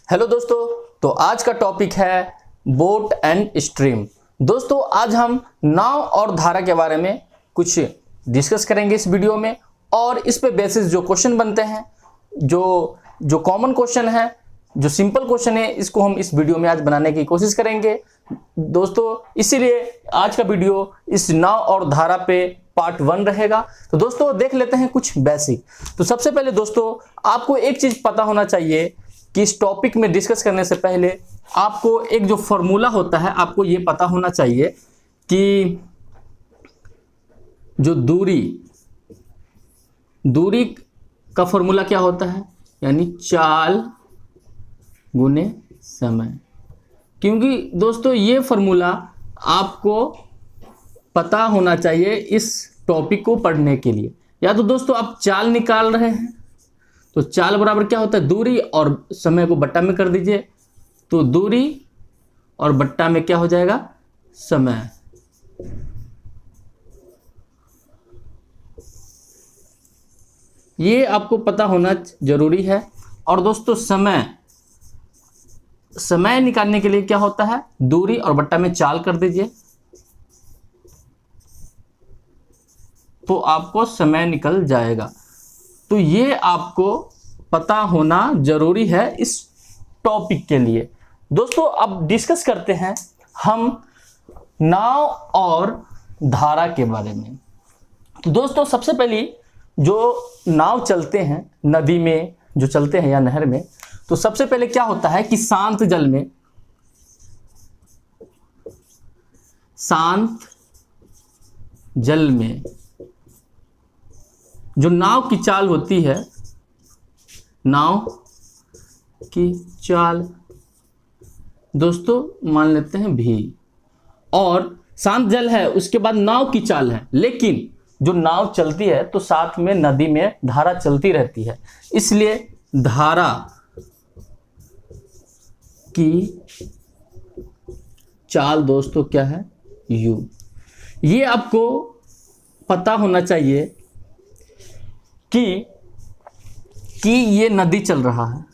Hello दोस्तों, तो आज का टॉपिक है बोट एंड स्ट्रीम। दोस्तों आज हम नाव और धारा के बारे में कुछ डिस्कस करेंगे इस वीडियो में, और इस पे बेसिस जो क्वेश्चन बनते हैं, जो कॉमन क्वेश्चन है, जो सिंपल क्वेश्चन है, इसको हम इस वीडियो में आज बनाने की कोशिश करेंगे दोस्तों। इसीलिए आज का वीडियो इस नाव और धारा पे पार्ट 1 रहेगा। तो दोस्तों देख लेते हैं कुछ बेसिक। तो सबसे पहले दोस्तों आपको एक चीज पता होना चाहिए कि इस टॉपिक में डिस्कस करने से पहले आपको एक जो फॉर्मूला होता है, आपको ये पता होना चाहिए कि जो दूरी का फॉर्मूला क्या होता है, यानी चाल गुने समय। क्योंकि दोस्तों ये फॉर्मूला आपको पता होना चाहिए इस टॉपिक को पढ़ने के लिए। या तो दोस्तों आप चाल निकाल रहे हैं तो चाल बराबर क्या होता है, दूरी और समय को बट्टा में कर दीजिए, तो दूरी और बट्टा में क्या हो जाएगा, समय। ये आपको पता होना जरूरी है। और दोस्तों समय निकालने के लिए क्या होता है, दूरी और बट्टा में चाल कर दीजिए तो आपको समय निकल जाएगा। तो ये आपको पता होना जरूरी है इस टॉपिक के लिए। दोस्तों अब डिस्कस करते हैं हम नाव और धारा के बारे में। तो दोस्तों सबसे पहले जो नाव चलते हैं नदी में, जो चलते हैं या नहर में, तो सबसे पहले क्या होता है कि शांत जल में जो नाव की चाल होती है, नाव की चाल दोस्तों मान लेते हैं भी, और शांत जल है, उसके बाद नाव की चाल है। लेकिन जो नाव चलती है तो साथ में नदी में धारा चलती रहती है, इसलिए धारा की चाल दोस्तों क्या है, u। ये आपको पता होना चाहिए कि ये नदी चल रहा है,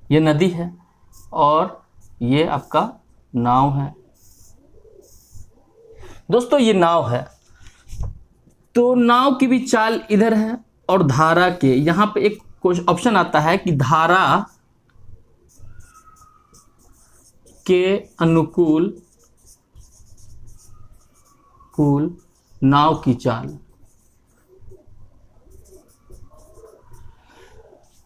ये नदी है और ये आपका नाव है। दोस्तों ये नाव है तो नाव की भी चाल इधर है, और धारा के यहां पे एक ऑप्शन आता है कि धारा के अनुकूल नाव की चाल,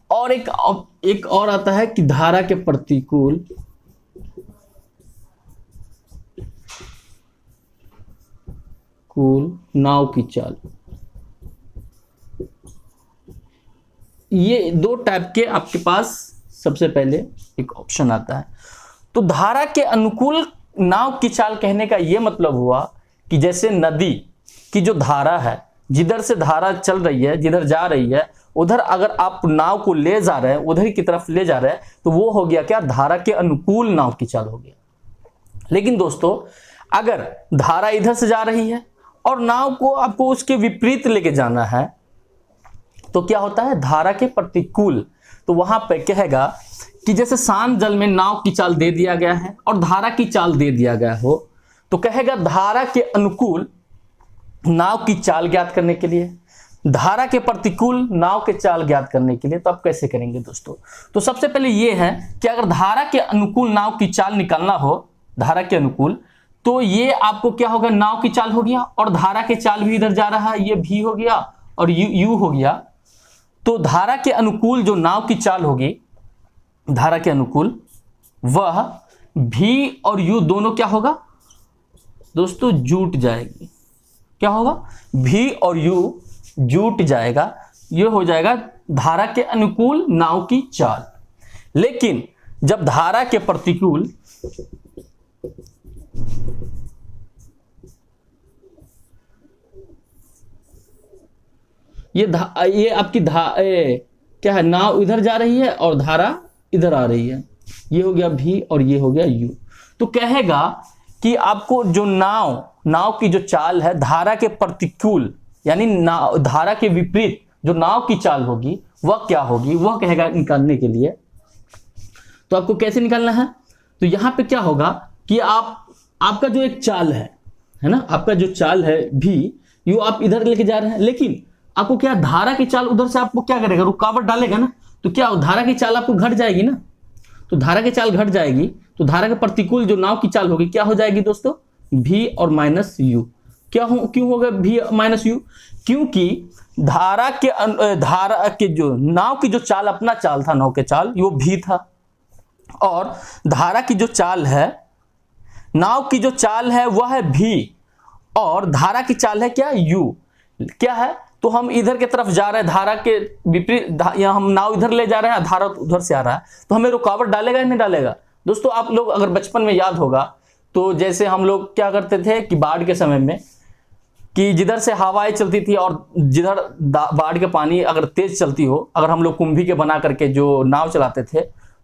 और एक और आता है कि धारा के प्रतिकूल नाव की चाल। ये दो टाइप के आपके पास सबसे पहले एक ऑप्शन आता है। तो धारा के अनुकूल नाव की चाल कहने का यह मतलब हुआ कि जैसे नदी की जो धारा है, जिधर से धारा चल रही है, जिधर जा रही है, उधर अगर आप नाव को ले जा रहे हैं, उधर की तरफ ले जा रहे हैं, तो वो हो गया क्या, धारा के अनुकूल नाव की चाल हो गया। लेकिन दोस्तों अगर धारा इधर से जा रही है और नाव को आपको उसके विपरीत लेके जाना है तो क्या होता है, धारा के प्रतिकूल। तो वहां पे कहेगा कि जैसे शांत जल में नाव की चाल दे दिया गया है और धारा की चाल दे दिया गया हो, तो कहेगा धारा के अनुकूल नाव की चाल ज्ञात करने के लिए, धारा के प्रतिकूल नाव के चाल ज्ञात करने के लिए। तो आप कैसे करेंगे दोस्तों, तो सबसे पहले ये है कि अगर धारा के अनुकूल नाव की चाल निकालना हो, धारा के अनुकूल, तो ये आपको क्या होगा, नाव की चाल हो गया, और धारा के चाल भी इधर जा रहा है, ये भी हो गया और यू हो गया। तो धारा के अनुकूल जो नाव की चाल होगी, धारा के अनुकूल, वह भी और यू दोनों क्या होगा दोस्तों, जुट जाएगी। क्या होगा, भी और यू जुट जाएगा, ये हो जाएगा धारा के अनुकूल नाव की चाल। लेकिन जब धारा के प्रतिकूल, ये आपकी क्या है, नाव इधर जा रही है और धारा इधर आ रही है, ये हो गया भी और ये हो गया यू। तो कहेगा कि आपको जो नाव की जो चाल है धारा के प्रतिकूल यानी धारा के विपरीत जो नाव की चाल होगी वह क्या होगी, वह कहेगा निकालने के लिए। तो आपको कैसे निकालना है, तो यहां पे क्या होगा कि आपका जो एक चाल है ना, आपका जो चाल है भी, यू आप इधर लेके जा रहे हैं, लेकिन आपको क्या धारा की चाल उधर से आपको क्या करेगा, रुकावट डालेगा ना, तो क्या धारा की चाल आपको घट जाएगी ना। तो धारा की चाल घट जाएगी तो धारा के प्रतिकूल जो नाव की चाल होगी क्या हो जाएगी दोस्तों, v और माइनस यू। क्यों होगा v माइनस यू, क्योंकि धारा के जो नाव की जो चाल, अपना चाल था नाव के चाल, वो v था, और धारा की जो चाल है, नाव की जो चाल है वह है v, और धारा की चाल है क्या, u। क्या है, तो हम इधर की तरफ जा रहे हैं, धारा के विपरीत, या हम नाव इधर ले जा रहे हैं, धारा उधर से आ रहा है, तो हमें रुकावट डालेगा या नहीं डालेगा। दोस्तों आप लोग अगर बचपन में याद होगा तो जैसे हम लोग क्या करते थे कि बाढ़ के समय में, कि जिधर से हवाएं चलती थी और जिधर बाढ़ के पानी अगर तेज चलती हो, अगर हम लोग कुंभी के बना करके जो नाव चलाते थे,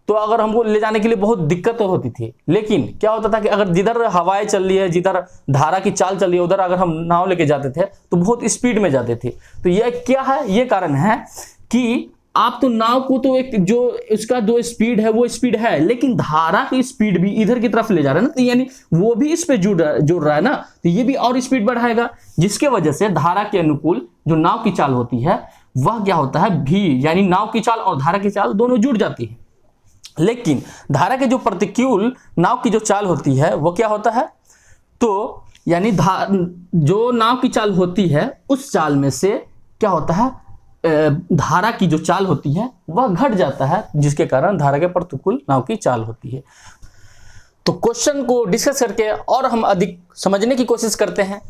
तो अगर हमको ले जाने के लिए बहुत दिक्कत होती थी। लेकिन क्या होता था कि अगर जिधर हवाएं चल रही है, जिधर धारा की चाल चल रही है, उधर अगर हम नाव लेके जाते थे तो बहुत स्पीड में जाते थे। तो यह क्या है, ये कारण है कि आप तो नाव को तो एक जो उसका जो स्पीड है वो स्पीड है, लेकिन धारा की स्पीड भी इधर की तरफ ले जा रहा है ना, तो यानी वो भी इस पे जुड़ रहा है ना, तो ये भी और स्पीड बढ़ाएगा, जिसके वजह से धारा के अनुकूल जो नाव की चाल होती है वह क्या होता है, भी, यानी नाव की चाल और धारा की चाल दोनों जुड़ जाती है। लेकिन धारा के जो प्रतिकूल नाव की जो चाल होती है वो क्या होता है, तो यानी जो नाव की चाल होती है उस चाल में से क्या होता है, धारा की जो चाल होती है वह घट जाता है, जिसके कारण धारा के प्रतिकूल नाव की चाल होती है। तो क्वेश्चन को डिस्कस करके और हम अधिक समझने की कोशिश करते हैं।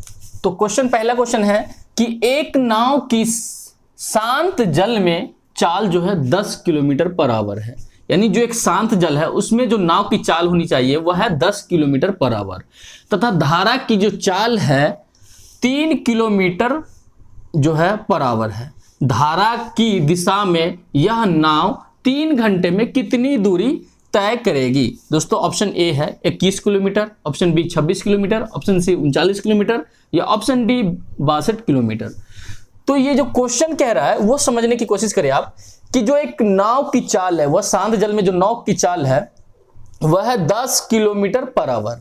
तो पहला क्वेश्चन है कि एक नाव की शांत जल में चाल जो है 10 किलोमीटर पर आवर है, यानी जो एक शांत जल है उसमें जो नाव की चाल होनी चाहिए वह है 10 किलोमीटर पर आवर, तथा धारा की जो चाल है 3 किलोमीटर जो है पर आवर है। धारा की दिशा में यह नाव 3 घंटे में कितनी दूरी तय करेगी। दोस्तों ऑप्शन ए है 21 kilometre, option B 26 kilometre, option C 39 kilometre, या ऑप्शन डी 62 किलोमीटर। तो ये जो क्वेश्चन कह रहा है वो समझने की कोशिश करें आप, कि जो एक नाव की चाल है, वह शांत जल में जो नाव की चाल है वह है 10 किलोमीटर पर आवर,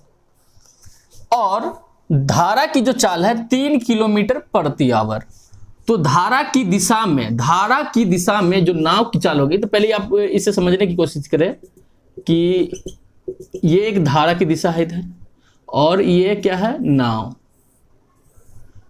और धारा की जो चाल है 3 किलोमीटर प्रति आवर। तो धारा की दिशा में जो नाव की चाल होगी, तो पहले आप इसे समझने की कोशिश करें कि ये एक धारा की दिशा है इधर, और ये क्या है, नाव,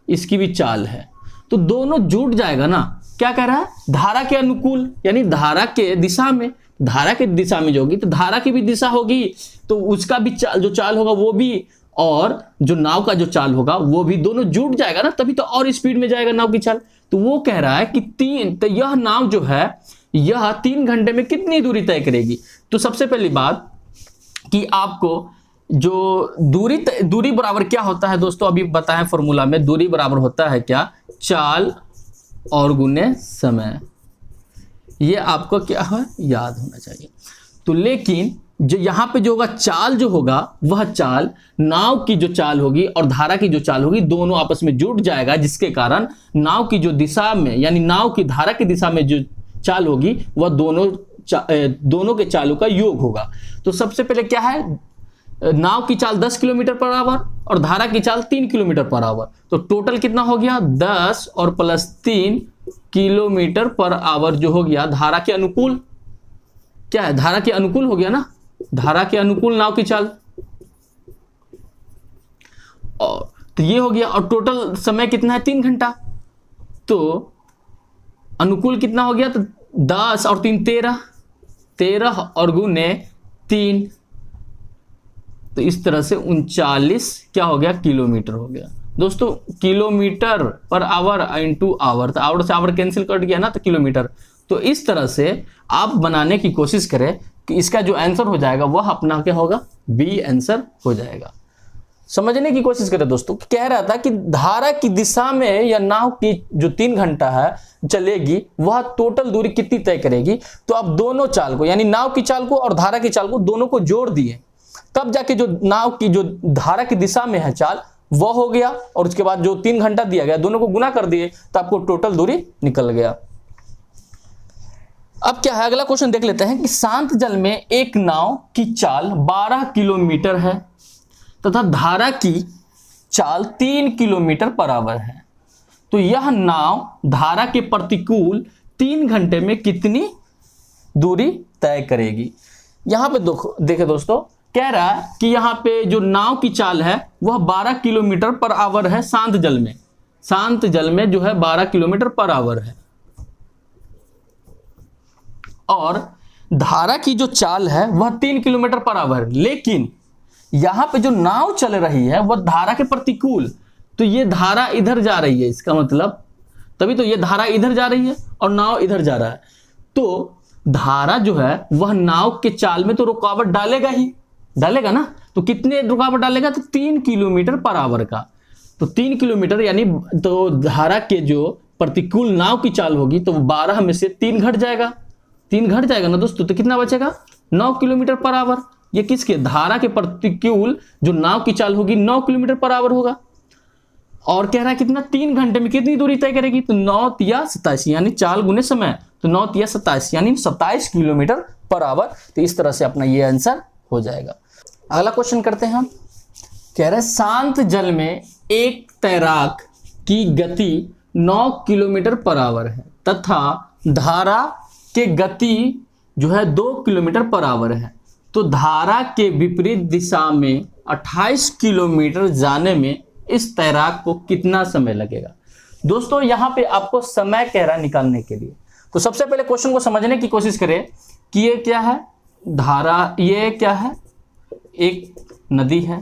इसकी भी चाल है, तो दोनों जुड़ जाएगा ना। क्या कह रहा है, धारा के अनुकूल, यानी धारा के दिशा में जो होगी तो धारा की भी दिशा होगी, तो उसका भी जो चाल होगा वो भी, और जो नाव का जो चाल होगा वो भी, दोनों जुड़ जाएगा ना, तभी तो और स्पीड में जाएगा नाव की चाल। तो वो कह रहा है कि तो यह नाव जो है यह 3 घंटे में कितनी दूरी तय करेगी। तो सबसे पहली बात कि आपको जो दूरी बराबर क्या होता है दोस्तों, अभी बताएं फॉर्मूला में, दूरी बराबर होता है क्या, चाल और गुने समय। ये आपको क्या है, याद होना चाहिए। तो लेकिन जो यहाँ पे जो होगा, चाल जो होगा वह चाल, नाव की जो चाल होगी और धारा की जो चाल होगी, दोनों आपस में जुड़ जाएगा, जिसके कारण नाव की जो दिशा में, यानी नाव की धारा की दिशा में जो चाल होगी वह दोनों के चालों का योग होगा। तो सबसे पहले क्या है, नाव की चाल 10 किलोमीटर पर आवर और धारा की चाल 3 किलोमीटर पर आवर, तो टोटल कितना हो गया, 10 और प्लस 3 किलोमीटर पर आवर जो हो गया धारा के अनुकूल। क्या है, धारा के अनुकूल हो गया ना, धारा के अनुकूल नाव की चाल, और तो ये हो गया। और टोटल समय कितना है, 3 घंटा, तो अनुकूल कितना हो गया, तो 10 और 3 13 और गुने 3, तो इस तरह से 39 क्या हो गया, किलोमीटर हो गया। दोस्तों kilometre per hour into hour, तो आवर से आवर कैंसिल कट गया ना, तो किलोमीटर। तो इस तरह से आप बनाने की कोशिश करें कि इसका जो आंसर हो जाएगा वह अपना क्या होगा, बी आंसर हो जाएगा। समझने की कोशिश करें दोस्तों, कह रहा था कि धारा की दिशा में या नाव की जो 3 घंटा है चलेगी वह टोटल दूरी कितनी तय करेगी। तो आप दोनों चाल को, यानी नाव की चाल को और धारा की चाल को, दोनों को जोड़ दिए, तब जाके जो नाव की जो धारा की दिशा में है चाल वह हो गया, और उसके बाद जो 3 घंटा दिया गया दोनों को गुना कर दिए तो आपको टोटल दूरी निकल गया। अब क्या है, अगला क्वेश्चन देख लेते हैं कि शांत जल में एक नाव की चाल 12 किलोमीटर है तथा धारा की चाल 3 किलोमीटर पर आवर है, तो यह नाव धारा के प्रतिकूल 3 घंटे में कितनी दूरी तय करेगी। यहां पे देखे दोस्तों, कह रहा है कि यहां पे जो नाव की चाल है वह 12 किलोमीटर पर आवर है शांत जल में। शांत जल में जो है 12 किलोमीटर पर आवर है और धारा की जो चाल है वह 3 किलोमीटर पर आवर है, लेकिन यहां पे जो नाव चल रही है वह धारा के प्रतिकूल, तो ये धारा इधर जा रही है, इसका मतलब तभी तो ये धारा इधर जा रही है और नाव इधर जा रहा है, तो धारा जो है वह नाव के चाल में तो रुकावट डालेगा ना। तो कितने रुकावट डालेगा, तो 3 किलोमीटर पर आवर का। तो 3 किलोमीटर यानी तो धारा के जो प्रतिकूल नाव की चाल होगी तो 12 में से 3 घट जाएगा ना दोस्तों, तो कितना बचेगा, 9 किलोमीटर पर आवर। ये किसके, धारा के प्रतिकूल जो नाव की चाल होगी 9 किलोमीटर पर आवर होगा। और कह रहा है कितना, 3 घंटे में कितनी दूरी तय करेगी, तो 9 तिया 27 यानी चाल गुने समय, तो 9 तिया 27 यानी 27 किलोमीटर पर आवर। तो इस तरह से अपना ये आंसर हो जाएगा। अगला क्वेश्चन करते हैं हम। कह रहे हैं शांत जल में एक तैराक की गति 9 किलोमीटर पर आवर है तथा धारा के गति जो है 2 किलोमीटर पर आवर है, तो धारा के विपरीत दिशा में 28 किलोमीटर जाने में इस तैराक को कितना समय लगेगा। दोस्तों यहां पे आपको समय कह रहा है निकालने के लिए, तो सबसे पहले क्वेश्चन को समझने की कोशिश करें कि ये क्या है, धारा, ये क्या है, एक नदी है।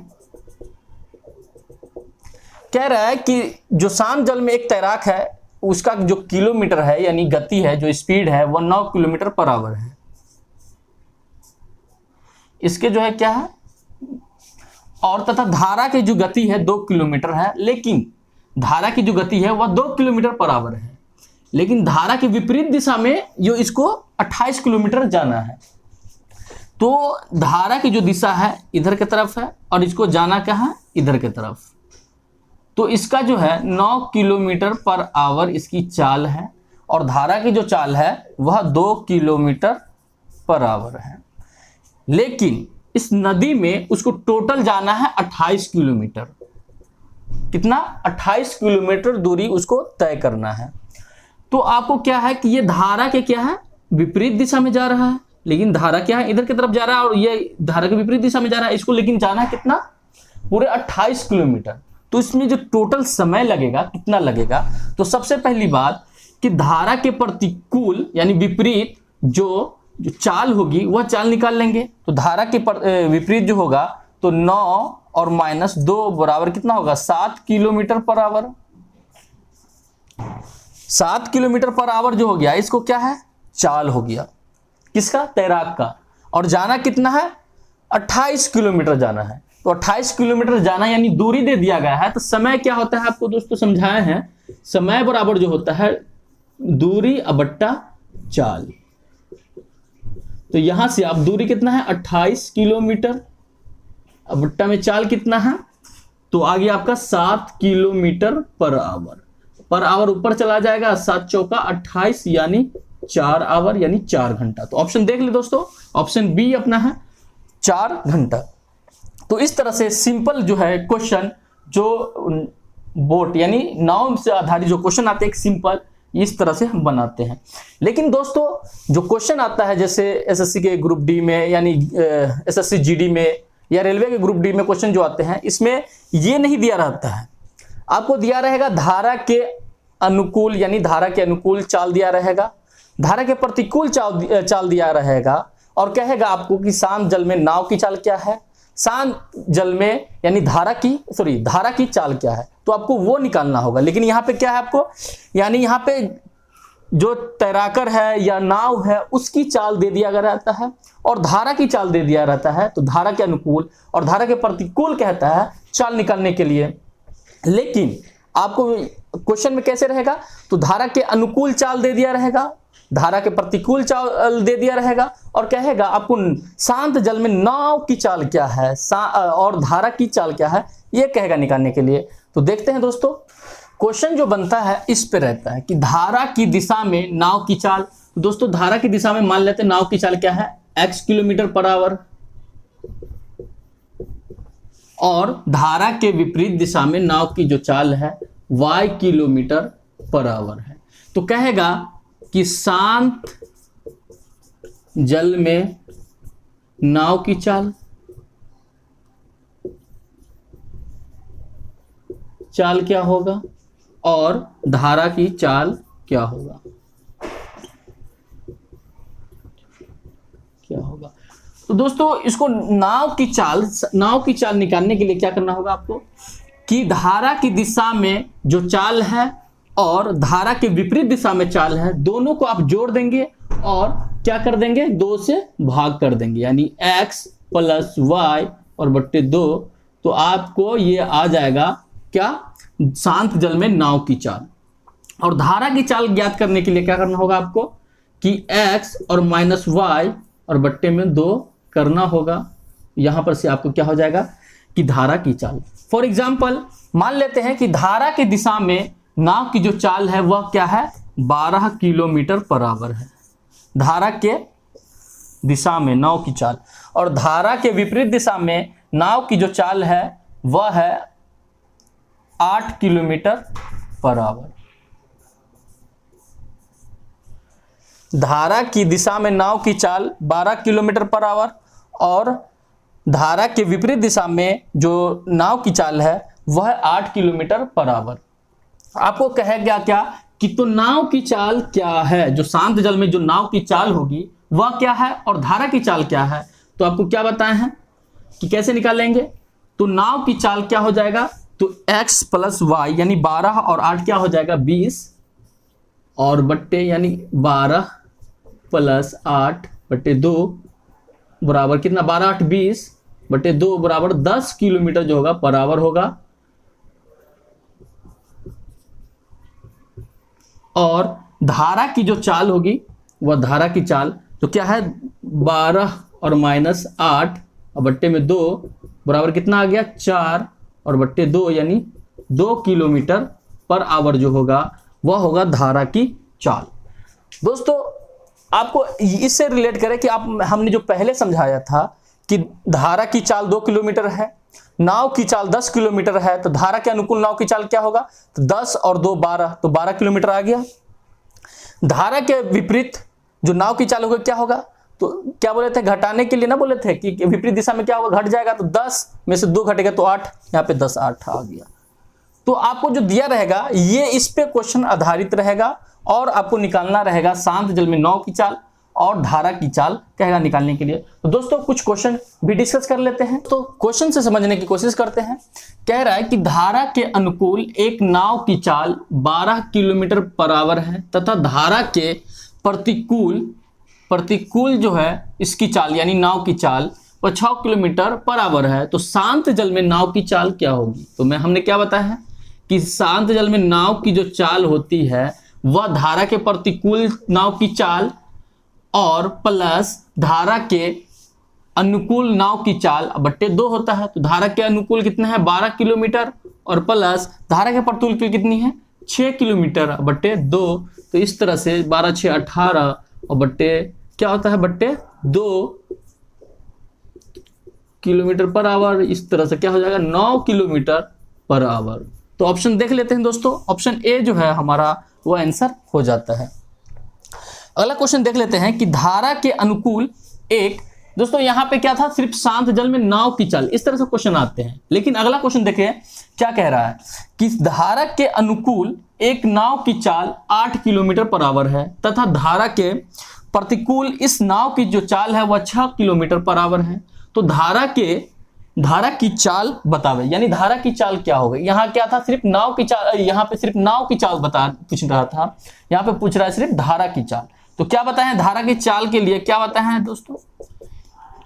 कह रहा है कि जो शांत जल में एक तैराक है उसका जो किलोमीटर है यानी गति है, जो स्पीड है वह 9 किलोमीटर पर आवर है। इसके जो है क्या है, और तथा धारा की जो गति है 2 किलोमीटर है, लेकिन धारा की जो गति है वह 2 किलोमीटर पर आवर है, लेकिन धारा के विपरीत दिशा में जो इसको 28 किलोमीटर जाना है। तो धारा की जो दिशा है इधर की तरफ है और इसको जाना कहाँ है, इधर की तरफ। तो इसका जो है 9 किलोमीटर पर आवर इसकी चाल है और धारा की जो चाल है वह 2 किलोमीटर पर आवर है, लेकिन इस नदी में उसको टोटल जाना है 28 किलोमीटर। कितना, 28 किलोमीटर दूरी उसको तय करना है। तो आपको क्या है कि ये धारा के क्या है, विपरीत दिशा में जा रहा है, लेकिन धारा क्या है, इधर की तरफ जा रहा है और ये धारा के विपरीत दिशा में जा रहा है, इसको लेकिन जाना है कितना, पूरे 28 किलोमीटर। तो इसमें जो टोटल समय लगेगा कितना लगेगा, तो सबसे पहली बात कि धारा के प्रतिकूल यानी विपरीत जो चाल होगी वह चाल निकाल लेंगे। तो धारा के विपरीत जो होगा तो 9 और -2 बराबर कितना होगा, 7 kilometre per our. 7 kilometre per our जो हो गया, इसको क्या है, चाल हो गया, किसका, तैराक का। और जाना कितना है, 28 किलोमीटर जाना है। तो 28 किलोमीटर जाना यानी दूरी दे दिया गया है। तो समय क्या होता है आपको दोस्तों समझाए हैं, समय बराबर जो होता है दूरी बट्टा चाल। तो यहां से आप दूरी कितना है, 28 किलोमीटर, बट्टा में चाल कितना है, तो आगे आपका 7 kilometre per our. Per hour ऊपर चला जाएगा, 7 चौका 28 यानी 4 आवर यानी 4 घंटा। तो ऑप्शन देख ले दोस्तों, ऑप्शन बी अपना है 4 घंटा। तो इस तरह से सिंपल जो है क्वेश्चन, जो बोट यानी नाव से आधारित जो क्वेश्चन आते हैं सिंपल, इस तरह से हम बनाते हैं। लेकिन दोस्तों जो क्वेश्चन आता है जैसे एसएससी के ग्रुप डी में यानी एसएससी जीडी में या रेलवे के ग्रुप डी में क्वेश्चन जो आते हैं, इसमें ये नहीं दिया रहता है, आपको दिया रहेगा धारा के अनुकूल यानी धारा के अनुकूल चाल दिया रहेगा, धारा के प्रतिकूल चाल दिया रहेगा और कहेगा आपको कि शांत जल में नाव की चाल क्या है, शांत जल में यानी धारा की चाल क्या है, तो आपको वो निकालना होगा। लेकिन यहाँ पे क्या है आपको, यानी यहाँ पे जो तैराकर है या नाव है उसकी चाल दे दिया गया रहता है और धारा की चाल दे दिया रहता है। तो धारा के अनुकूल और धारा के प्रतिकूल कहता है चाल निकालने के लिए। लेकिन आपको क्वेश्चन में कैसे रहेगा, तो धारा के अनुकूल चाल दे दिया रहेगा, धारा के प्रतिकूल चाल दे दिया रहेगा और कहेगा आपको शांत जल में नाव की चाल क्या है और धारा की चाल क्या है, ये कहेगा निकालने के लिए। तो देखते हैं दोस्तों, क्वेश्चन जो बनता है इस पे रहता है कि धारा की दिशा में नाव की चाल, तो दोस्तों धारा की दिशा में मान लेते हैं नाव की चाल क्या है, x किलोमीटर पर आवर, और धारा के विपरीत दिशा में नाव की जो चाल है y किलोमीटर पर आवर है। तो कहेगा कि शांत जल में नाव की चाल क्या होगा और धारा की चाल क्या होगा, तो दोस्तों इसको नाव की चाल निकालने के लिए क्या करना होगा आपको कि धारा की दिशा में जो चाल है और धारा के विपरीत दिशा में चाल है, दोनों को आप जोड़ देंगे और क्या कर देंगे, 2 से भाग कर देंगे, यानी x + y और बट्टे 2। तो आपको ये आ जाएगा क्या, शांत जल में नाव की चाल। और धारा की चाल ज्ञात करने के लिए क्या करना होगा आपको कि x और -y और बट्टे में 2 करना होगा। यहां पर से आपको क्या हो जाएगा कि धारा की चाल। फॉर एग्जाम्पल मान लेते हैं कि धारा की दिशा में नाव की जो चाल है वह क्या है, 12 किलोमीटर पर आवर है, धारा के दिशा में नाव की चाल, और धारा के विपरीत दिशा में नाव की जो चाल है वह है 8 किलोमीटर पर आवर। धारा की दिशा में नाव की चाल 12 किलोमीटर पर आवर और धारा के विपरीत दिशा में जो नाव की चाल है वह 8 किलोमीटर पर आवर। आपको कहेगा क्या कि तो नाव की चाल क्या है, जो शांत जल में जो नाव की चाल होगी वह क्या है और धारा की चाल क्या है। तो आपको क्या बताए हैं कि कैसे निकालेंगे, तो नाव की चाल क्या हो जाएगा, तो x + y यानी 12 और 8 क्या हो जाएगा 20 और बट्टे यानी 12 + 8 बट्टे 2 बराबर कितना, 12 8 20 बट्टे 2 बराबर 10 किलोमीटर जो होगा पर आवर होगा। और धारा की जो चाल होगी वह धारा की चाल तो क्या है 12 और -8 और बट्टे में 2 बराबर कितना आ गया 4 और बट्टे 2 यानी 2 किलोमीटर पर आवर जो होगा वह होगा धारा की चाल। दोस्तों आपको इससे रिलेट करें कि हमने जो पहले समझाया था कि धारा की चाल 2 किलोमीटर है, नाव की चाल 10 किलोमीटर है, तो धारा के अनुकूल नाव की चाल क्या होगा, तो 10 और 2 12, तो 12 किलोमीटर आ गया। धारा के विपरीत जो नाव की चाल होगा क्या होगा, तो क्या बोले थे, घटाने के लिए ना बोले थे कि विपरीत दिशा में क्या होगा, घट जाएगा, तो 10 में से 2 घटेगा तो 8, यहाँ पे 10 8 आ गया। तो आपको जो दिया रहेगा ये इस पे क्वेश्चन आधारित रहेगा और आपको निकालना रहेगा शांत जल में नाव की चाल और धारा की चाल कहेगा निकालने के लिए। तो दोस्तों कुछ क्वेश्चन भी डिस्कस कर लेते हैं, तो क्वेश्चन से समझने की कोशिश करते हैं। कह रहा है कि धारा के अनुकूल एक नाव की चाल 12 किलोमीटर पर आवर है तथा धारा के प्रतिकूल जो है इसकी चाल यानी नाव की चाल वह 6 किलोमीटर पर आवर है, तो शांत जल में नाव की चाल क्या होगी। तो हमने क्या बताया है कि शांत जल में नाव की जो चाल होती है वह धारा के प्रतिकूल नाव की चाल और प्लस धारा के अनुकूल नाव की चाल बट्टे 2 होता है। तो धारा के अनुकूल कितना है 12 किलोमीटर और प्लस धारा के प्रतिकूल कितनी है 6 किलोमीटर बट्टे 2। तो इस तरह से 12 6 18 और बट्टे क्या होता है बट्टे 2 किलोमीटर पर आवर, इस तरह से क्या हो जाएगा 9 किलोमीटर पर आवर। तो ऑप्शन देख लेते हैं दोस्तों, ऑप्शन ए जो है हमारा वो आंसर हो जाता है। अगला क्वेश्चन देख लेते हैं कि धारा के अनुकूल एक, दोस्तों यहां पे क्या था सिर्फ शांत जल में नाव की चाल, इस तरह से क्वेश्चन आते हैं। लेकिन अगला क्वेश्चन देखिए क्या कह रहा है कि धारा के अनुकूल एक नाव की चाल 8 किलोमीटर पर आवर है तथा धारा के प्रतिकूल इस नाव की जो चाल है वह 6 किलोमीटर पर आवर है। तो धारा की चाल बतावे, यानी धारा की चाल क्या होगी। यहाँ क्या था सिर्फ नाव की चाल, यहाँ पे सिर्फ नाव की चाल पूछ रहा था, यहाँ पे पूछ रहा है सिर्फ धारा की चाल। तो क्या बताएं धारा की चाल के लिए क्या बताएं हैं दोस्तों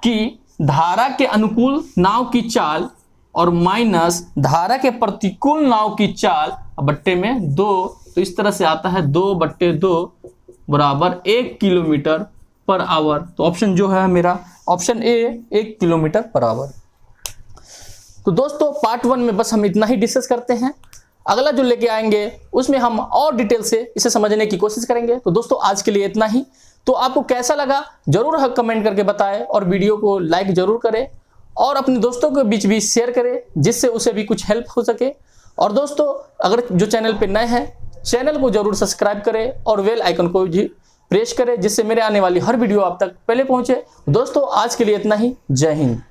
कि धारा के अनुकूल नाव की चाल और माइनस धारा के प्रतिकूल नाव की चाल बट्टे में 2, तो इस तरह से आता है 2/2 बराबर 1 किलोमीटर पर आवर। तो ऑप्शन जो है मेरा option A 1 kilometre per our. तो दोस्तों पार्ट 1 में बस हम इतना ही डिस्कस करते हैं। अगला जो लेके आएंगे उसमें हम और डिटेल से इसे समझने की कोशिश करेंगे। तो दोस्तों आज के लिए इतना ही। तो आपको कैसा लगा जरूर कमेंट करके बताएं और वीडियो को लाइक जरूर करें और अपने दोस्तों के बीच भी शेयर करें जिससे उसे भी कुछ हेल्प हो सके। और दोस्तों अगर जो चैनल पे नए हैं चैनल को जरूर सब्सक्राइब करें और बेल आइकन को भी प्रेस करें जिससे मेरे आने वाली हर वीडियो आप तक पहले पहुंचे। दोस्तों आज के लिए इतना ही। जय हिंद।